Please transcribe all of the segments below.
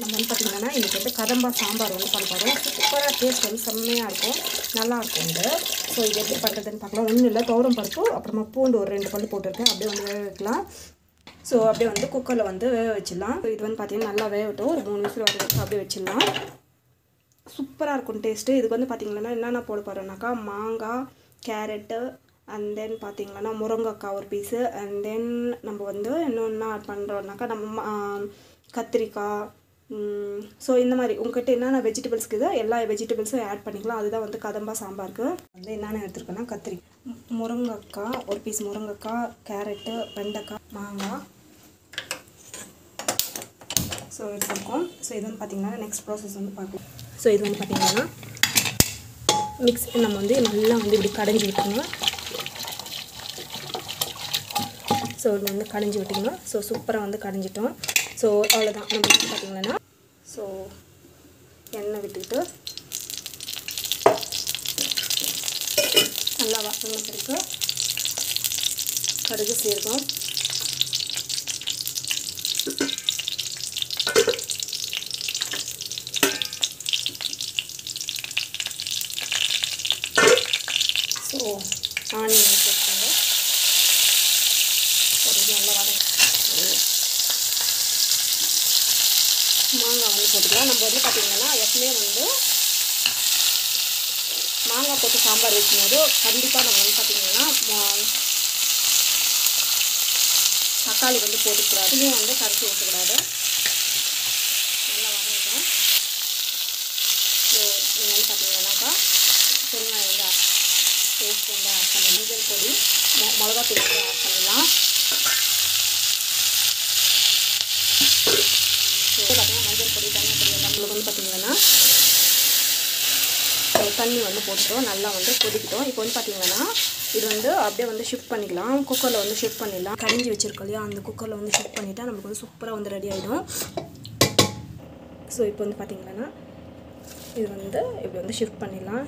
நம்ம வந்து பார்த்திங்கன்னா இன்றைக்கி வந்து கதம்பா சாம்பார் வந்து பண்ண போகிறோம். சூப்பராக டேஸ்ட் வந்து செம்மையாக இருக்கும், நல்லாயிருக்கும் இது. ஸோ இது எப்படி பண்ணுறதுன்னு பார்க்கலாம். ஒன்றும் இல்லை, துவரம் பருப்பு அப்புறமா பூண்டு ஒரு 2 பல் போட்டிருக்கேன். அப்படியே வந்து வேக வைக்கலாம். ஸோ அப்படியே வந்து குக்கரில் வந்து வேக வச்சிடலாம். இது வந்து பார்த்திங்கன்னா நல்லா வேகட்டும். ஒரு 3 விசில் வர வச்சு அப்படியே வச்சிடலாம். சூப்பராக இருக்கும் டேஸ்ட்டு. இதுக்கு வந்து பார்த்திங்கன்னா என்னென்ன போட போகிறோன்னாக்கா மாங்காய், கேரட்டு, அண்ட் தென் பார்த்திங்கன்னா முருங்கைக்காய் ஒரு பீஸு, அண்ட் தென் நம்ம வந்து இன்னொன்று ஆட் பண்ணுறோன்னாக்கா நம்ம கத்திரிக்காய். ஸோ இந்த மாதிரி உங்கள்கிட்ட என்னென்ன வெஜிடபிள்ஸ் இருக்குதோ எல்லா வெஜிடபிள்ஸும் ஆட் பண்ணிக்கலாம். அதுதான் வந்து கதம்பா சாம்பாருக்கு வந்து என்னென்ன எடுத்துருக்கேன்னா முருங்கைக்காய் ஒரு பீஸ், முருங்கைக்காய், கேரட்டு, வெண்டைக்காய், மாங்காய். ஸோ எடுத்துருக்கோம். ஸோ இது வந்து பார்த்திங்கன்னா நெக்ஸ்ட் ப்ராசஸ் வந்து பார்க்கலாம். ஸோ இது வந்து பார்த்திங்கன்னா நம்ம வந்து நல்லா வந்து இப்படி கடைஞ்சி விட்டுருணும். ஸோ இது வந்து கடைஞ்சி விட்டுக்கணும். ஸோ சூப்பராக வந்து கடைஞ்சிட்டோம். ஸோ அவ்வளோதான். நம்ம வந்து பார்த்திங்கன்னா ஸோ எண்ணெய் விட்டுக்கிட்டு நல்லா வாசனை இருக்கு, கடுகு சேர்க்கும். ஸோ ஆனியன் சேர்த்துங்க. கடுகு நல்லா வதங்க. மாங்காய் வந்து போட்டுக்கலாம். நம்ம வந்து பார்த்திங்கன்னா எப்பவுமே வந்து மாங்காய் போட்டு சாம்பார் வைக்கும்போது கண்டிப்பாக நம்ம வந்து பார்த்திங்கன்னா தக்காளி வந்து போட்டுக்கூடாது, இதுவும் வந்து கரைச்சி ஊற்றக்கூடாது. நல்லா வதங்கிட்டோம். ஸோ நீங்கள் வந்து பார்த்திங்கன்னாக்கா பெருங்காயம் வந்து பேஸ்ட் வந்து ஆட் பண்ணலாம். மஞ்சள் பொடி, மிளகாத்தூள் வந்து ஆட் பண்ணலாம். ஸோ பார்த்திங்கன்னா மஞ்சள் பொடி, தண்ணி பொடி எல்லாம் நம்மளுக்கு வந்து பார்த்திங்கன்னா தண்ணி வந்து போட்டுட்டோம். நல்லா வந்து கொதிக்கிட்டோம். இப்போ வந்து பார்த்திங்கன்னா இது வந்து அப்படியே வந்து ஷிஃப்ட் பண்ணிக்கலாம். குக்கரில் வந்து ஷிஃப்ட் பண்ணிடலாம். கடைஞ்சி வச்சுருக்கோம் இல்லையா, அந்த குக்கரில் வந்து ஷிஃப்ட் பண்ணிவிட்டால் நமக்கு வந்து சூப்பராக வந்து ரெடி ஆகிடும். ஸோ இப்போ வந்து பார்த்திங்கன்னா இது வந்து இப்படி வந்து ஷிஃப்ட் பண்ணிடலாம்.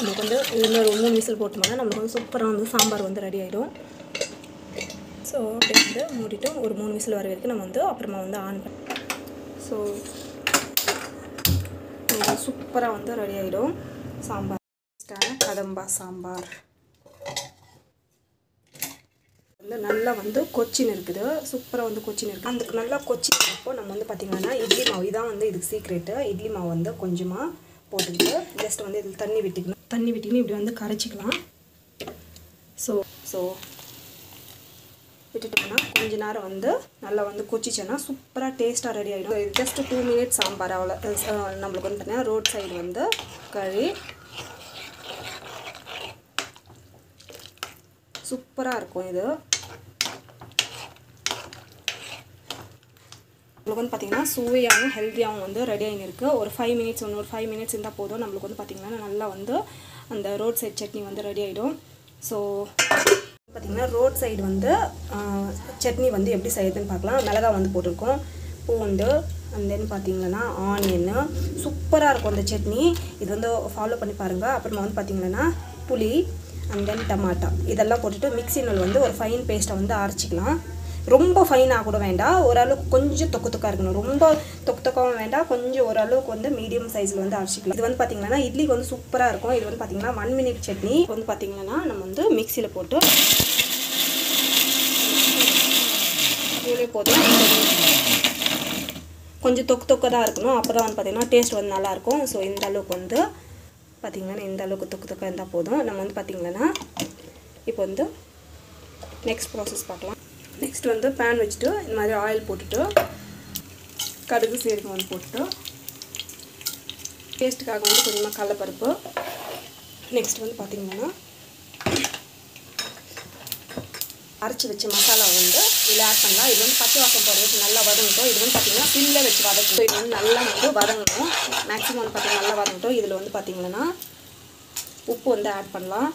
நமக்கு வந்து இன்னொரு 3 விசில் போட்டோம்னா நம்மளுக்கு வந்து சூப்பராக வந்து சாம்பார் வந்து ரெடி ஆகிடும். ஸோ அப்படியே வந்து மூடிட்டு ஒரு 3 விசில் வர வரைக்கும் நம்ம வந்து அப்புறமா வந்து ஆன் பண்ணி ஸோ சூப்பராக வந்து ரெடி ஆகிடும் சாம்பார். கதம்பா சாம்பார் வந்து நல்லா வந்து கொச்சின் இருக்குது, சூப்பராக வந்து கொச்சின் இருக்குது. அந்த நல்லா கொச்சின் இருப்போ நம்ம வந்து பார்த்திங்கன்னா இட்லி மாவு, இதான் வந்து இதுக்கு சீக்ரெட்டு. இட்லி மாவு வந்து கொஞ்சமாக போட்டுக்கிட்டு ஜஸ்ட் வந்து இதில் தண்ணி விட்டுக்கணும். இப்படி வந்து கரைச்சிக்கலாம். ஸோ விட்டுட்டோம்னா கொஞ்ச நேரம் வந்து நல்லா வந்து கொச்சிச்சேன்னா சூப்பராக டேஸ்ட்டாக ரெடி ஆகிடும். ஜஸ்ட் 2 மினிட்ஸ் சாம்பார் அவ்வளோ. நம்மளுக்கு வந்து பார்த்தீங்கன்னா ரோட் சைடு வந்து கறி சூப்பராக இருக்கும். இது நம்மளுக்கு வந்து பார்த்திங்கன்னா சுவையாகவும் ஹெல்த்தியாகவும் வந்து ரெடி ஆகின்னு இருக்குது. ஒரு 5 மினிட்ஸ் இன்னொரு 5 மினிட்ஸ் இருந்தால் போதும். நம்மளுக்கு வந்து பார்த்திங்கன்னா நல்லா வந்து அந்த ரோட் சைடு சட்னி வந்து ரெடி ஆகிடும். ஸோ பார்த்திங்கன்னா ரோட் சைடு வந்து சட்னி வந்து எப்படி செய்யுதுன்னு பார்க்கலாம். மிளகாய் வந்து போட்டிருக்கோம், பூண்டு, அண்ட் தென் பார்த்திங்கன்னா ஆனியன்னு சூப்பராக இருக்கும் அந்த சட்னி. இது வந்து ஃபாலோ பண்ணி பாருங்கள். அப்புறமா வந்து பார்த்திங்கன்னா புளி அண்ட் தென் டமாட்டா இதெல்லாம் போட்டுட்டு மிக்ஸியில் வந்து ஒரு ஃபைன் பேஸ்ட்டை வந்து அரைச்சிக்கலாம். ரொம்ப ஃபைனாக கூட வேண்டாம், ஓரளவுக்கு கொஞ்சம் தொக்காக இருக்கணும். ரொம்ப தொக்காவும் வேண்டாம், கொஞ்சம் ஓரளவுக்கு வந்து மீடியம் சைஸில் வந்து அரைச்சிக்கலாம். இது வந்து பார்த்திங்கன்னா இட்லிக்கு வந்து சூப்பராக இருக்கும். இது வந்து பார்த்திங்கன்னா 1 மினிட் சட்னி வந்து பார்த்திங்கன்னா நம்ம வந்து மிக்ஸியில் போட்டு போதும். கொஞ்சம் தொக்க தான் இருக்கணும், அப்போ தான் வந்து பார்த்திங்கன்னா டேஸ்ட் வந்து நல்லாயிருக்கும். ஸோ இந்த அளவுக்கு வந்து பார்த்திங்கன்னா இந்த அளவுக்கு தொக்க இருந்தால் போதும். நம்ம வந்து பார்த்திங்கன்னா இப்போ வந்து நெக்ஸ்ட் ப்ராசஸ் பார்க்கலாம். நெக்ஸ்ட் வந்து பேன் வச்சுட்டு இந்த மாதிரி ஆயில் போட்டுட்டு கடுகு சீரகம் வந்து போட்டுட்டு டேஸ்ட்டுக்காக வந்து கொஞ்சமாக கடலைப்பருப்பு. நெக்ஸ்ட் வந்து பார்த்திங்கன்னா அரைச்சி வச்ச மசாலா வந்து இதில் ஆட் பண்ணலாம். இது வந்து பச்சை வாசம் போடுறதுக்கு நல்லா வதங்கட்டும். இது வந்து பார்த்திங்கன்னா சிம்மில் வச்சு வதக்கணும். இது வந்து நல்லா வந்து வதங்கணும். மேக்ஸிமம் வந்து பார்த்திங்கன்னா நல்லா வதங்கட்டும். இதில் வந்து பார்த்திங்கன்னா உப்பு வந்து ஆட் பண்ணலாம்.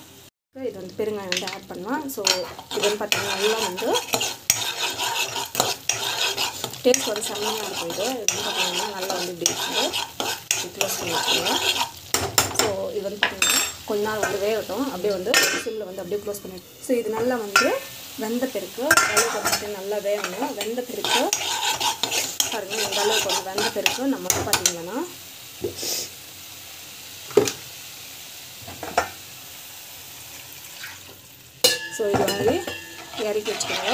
இது வந்து பெருங்காயம் வந்து ஆட் பண்ணலாம். ஸோ இது வந்து பார்த்திங்கன்னா நல்லா வந்து டேஸ்ட் வந்து செம்மையாக இருக்கும். இது வந்து பார்த்திங்கன்னா நல்லா வந்து இப்படி வந்து க்ளோஸ் பண்ணி வச்சுருவோம். ஸோ இது வந்து பார்த்திங்கன்னா கொஞ்ச நாள் வந்து வேகட்டும். அப்படியே வந்து சிம்மில் வந்து அப்படியே க்ளோஸ் பண்ணி. ஸோ இது நல்லா வந்து வெந்த பிறகு அளவுக்கு வந்துட்டு நல்லா வேகணும். வெந்த பிறகு பாருங்கள், இந்த அளவுக்கு வந்து வெந்த பிறகு நம்ம வந்து பார்த்திங்கன்னா ஸோ இது வந்து இறக்கி வச்சுக்கோங்க.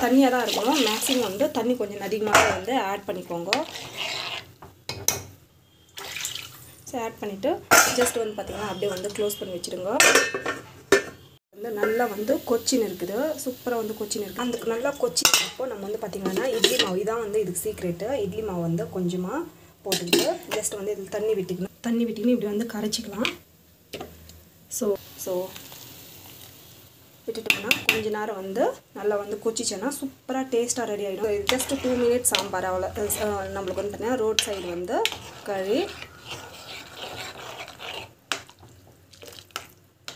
தண்ணியாக தான் இருக்கணும். மேக்ஸிமம் வந்து தண்ணி கொஞ்சம் அதிகமாக வந்து ஆட் பண்ணிக்கோங்க. ஸோ ஆட் பண்ணிவிட்டு ஜஸ்ட் வந்து பார்த்திங்கன்னா அப்படியே வந்து க்ளோஸ் பண்ணி வச்சுருங்க. வந்து நல்லா வந்து கொச்சின்னு இருக்குது, சூப்பராக வந்து கொச்சின்னு இருக்குது. அந்த நல்லா கொச்சினப்போ நம்ம வந்து பார்த்திங்கன்னா இட்லி மாவு, இதான் வந்து இதுக்கு சீக்ரெட்டு. இட்லி மாவு வந்து கொஞ்சமாக போட்டுக்கிட்டு ஜஸ்ட் வந்து இதில் தண்ணி விட்டுக்கணும். தண்ணி விட்டுக்கின்னு இப்படி வந்து கரைச்சிக்கலாம். ஸோ விட்டுட்டோம்னா கொஞ்ச நேரம் வந்து நல்லா வந்து கொச்சிச்சேன்னா சூப்பராக டேஸ்ட்டாக ரெடி ஆகிடும். இது ஜஸ்ட் 2 மினிட்ஸ் சாம்பார் அவ்வளோ. நம்மளுக்கு வந்து பார்த்தீங்கன்னா ரோட் சைடு வந்து கறி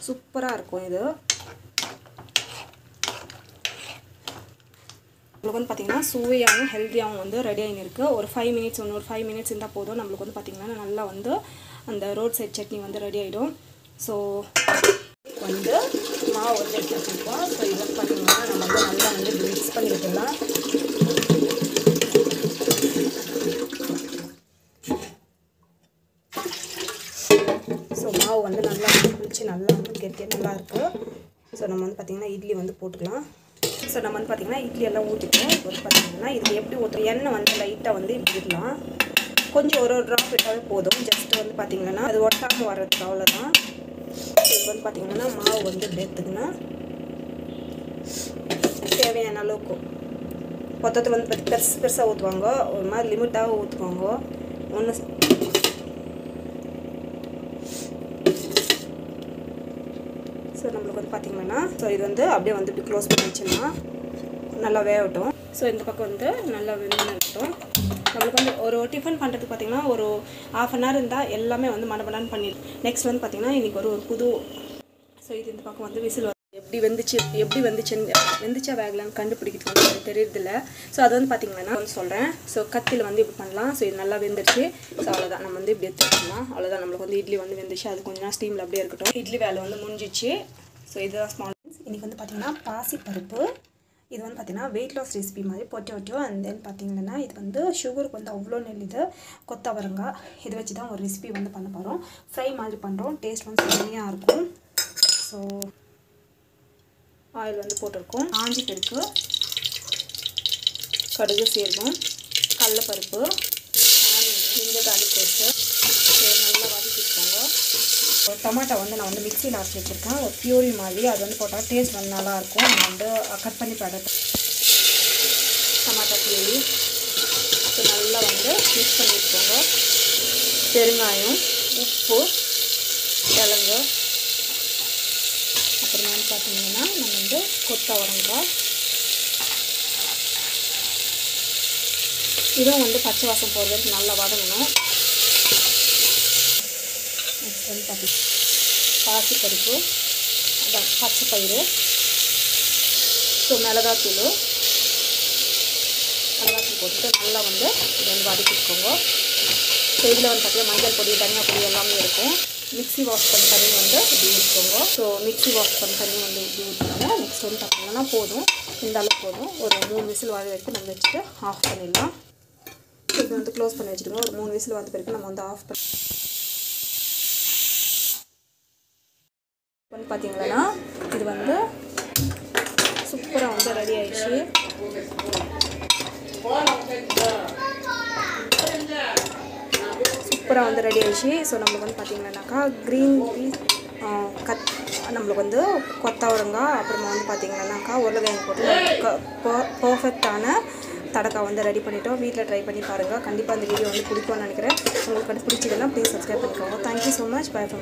சூப்பராக இருக்கும். இது நம்மளுக்கு வந்து பார்த்திங்கன்னா சுவையாகவும் ஹெல்த்தியாகவும் வந்து ரெடி ஆகின்னு இருக்குது. ஒரு 5 மினிட்ஸ், ஒரு 5 மினிட்ஸ் இருந்தால் போதும். நம்மளுக்கு வந்து பார்த்திங்கன்னா நல்லா வந்து அந்த ரோட் சைட் சட்னி வந்து ரெடி ஆகிடும். ஸோ வந்து மாவு வந்து எடுத்து வச்சுருக்கோம். ஸோ இது வந்து பார்த்திங்கன்னா நம்ம வந்து நல்லா வந்து மிக்ஸ் பண்ணி விட்டுடலாம். ஸோ மாவு வந்து நல்லா குளிச்சு நல்லா வந்து கெட்டியாக நல்லா இருக்குது. ஸோ நம்ம வந்து பார்த்திங்கன்னா இட்லி வந்து போட்டுக்கலாம். ஸோ நம்ம வந்து பார்த்திங்கன்னா இட்லி எல்லாம் ஊற்றிட்டோம். இப்போ வந்து பார்த்திங்கன்னா இது எப்படி ஊற்றுற எண்ணெய் வந்து லைட்டாக வந்து இப்படி விடலாம். கொஞ்சம் ஒரு ட்ராப் விட்டாலே போதும். ஜஸ்ட்டு வந்து பார்த்திங்கன்னா அது ஒட்டாமல் வர்றதுக்கு அவ்வளோதான். இப்போ வந்து பார்த்திங்கன்னா மாவு வந்து இப்படி எடுத்துக்கினா தேவையான அளவுக்கு மொத்தத்தில் வந்து பெருசாக ஊற்றுவாங்க, ஒரு மாதிரி லிமிட்டாக ஊற்றுவாங்க. ஒன்று ஸோ நம்மளுக்கு வந்து பார்த்திங்கன்னா ஸோ இது வந்து அப்படியே வந்து இப்படி க்ளோஸ் பண்ணி வச்சுன்னா நல்லா வேகட்டும். ஸோ இந்த பக்கம் வந்து நல்லா வெந்து இருக்கட்டும். நம்மளுக்கு வந்து ஒரு டிஃபன் பண்ணுறதுக்கு பார்த்திங்கன்னா ஒரு 1/2 அன் ஹவர் இருந்தால் எல்லாமே வந்து மடமடான்னு பண்ணிடும். நெக்ஸ்ட் வந்து பார்த்திங்கன்னா இன்றைக்கி ஒரு புது ஸோ இது இந்த பக்கம் வந்து விசில் எப்படி வெந்துச்சா வேகலான்னு கண்டுபிடிக்கிறது வந்து தெரியறதில்ல. ஸோ அது வந்து பார்த்திங்கன்னா வந்து சொல்கிறேன். ஸோ கத்தியில் வந்து இப்படி பண்ணலாம். ஸோ இது நல்லா வெந்துருச்சு. ஸோ அவ்வளோதான், நம்ம வந்து இப்படி எடுத்துக்கலாம். அவ்வளோதான், நம்மளுக்கு வந்து இட்லி வந்து வெந்துச்சு. அது கொஞ்சம் நேரம் ஸ்டீமில் அப்படியே இருக்கட்டும். இட்லி வேலை வந்து முடிஞ்சிச்சு. ஸோ இதுதான் ஸ்மால். இன்றைக்கி வந்து பார்த்திங்கன்னா பாசிப்பருப்பு, இது வந்து பார்த்திங்கன்னா வெயிட் லாஸ் ரெசிபி மாதிரி பொட்டேட்டோ அண்ட் தென் பார்த்திங்கன்னா இது வந்து சுகருக்கு வந்து அவ்வளோ நெல்லிது, கொத்தவரங்காய் இதை வச்சு தான் ஒரு ரெசிபி வந்து பண்ண போகிறோம். ஃப்ரை மாதிரி பண்ணுறோம். டேஸ்ட் வந்து செம்மையாக இருக்கும். ஸோ ஆயில் வந்து போட்டிருக்கோம். ஆஞ்சி பருப்பு, கடுகு, சீரகம், கடலைப்பருப்பு, ஜிஞ்சர் கார்லிக் பேஸ்ட்டு நல்லா வதக்கிட்டுக்கோங்க. ஒரு டொமாட்டோ வந்து நான் வந்து மிக்சியில் அரைச்சி வச்சுருக்கேன். ஒரு பியூரி மாதிரி, அது வந்து போட்டால் டேஸ்ட் வந்து நல்லாயிருக்கும். நம்ம வந்து கட் பண்ணி போடுறது டொமாட்டோ பியூரி. ஸோ நல்லா வந்து மிக்ஸ் பண்ணி வச்சுக்கோங்க. பெருங்காயம், உப்பு, கிழங்கு, அப்புறமா வந்து பார்த்திங்கன்னா நம்ம வந்து கொத்தவரங்காய், இதுவும் வந்து பச்சை வாசம் போகிற வரைக்கும் நல்லா வதங்கணும். நெக்ஸ்ட் வந்து பார்த்திங்கன்னா பாசிப்பருப்பு, அதான் பச்சை பயிறு, ஸோ மிளகாத்தூள் போட்டுட்டு நல்லா வந்து இதை வந்து வதக்கிக்கோங்க. ஸோ இதில் வந்து பார்த்திங்கன்னா மஞ்சள் பொடி, தனியா பொடி எல்லாமே இருக்கும். மிக்ஸி வாஷ் பண்ண தண்ணி வந்து இப்படி ஊற்றிக்கோங்க. ஸோ மிக்ஸி வாஷ் பண்ண தண்ணி வந்து இப்படி ஊற்றிக்கோங்க. நெக்ஸ்ட் வந்து பார்த்திங்கன்னா போதும், இந்த அளவுக்கு போதும். ஒரு 3 விசில் வர வரைக்கும் நம்ம வச்சுட்டு ஆஃப் பண்ணிடலாம். இது வந்து க்ளோஸ் பண்ணி வச்சுருங்க. ஒரு 3 விசில் வந்த பிறகு நம்ம வந்து ஆஃப் பண்ணி வந்து பார்த்திங்கன்னா இது வந்து சூப்பராக வந்து ரெடி ஆயிடுச்சு. சூப்பராக வந்து ரெடி ஆயிடுச்சு. ஸோ நம்மளுக்கு வந்து பார்த்திங்கன்னாக்கா க்ரீன் பீஸ் நம்மளுக்கு வந்து கொத்தவரங்காய், அப்புறமா வந்து பார்த்திங்கன்னாக்கா உருளைக்கிழங்கு போட்டு பர்ஃபெக்டான தடக்கா வந்து ரெடி பண்ணிட்டோம். வீட்டில் ட்ரை பண்ணி பாருங்கள். கண்டிப்பாக அந்த வீடியோ வந்து பிடிக்கும்னு நினைக்கிறேன். உங்களுக்கு பிடிச்சதுன்னா ப்ளீஸ் சப்ஸ்கிரைப் பண்ணிக்கோங்க. Thank you so much. By from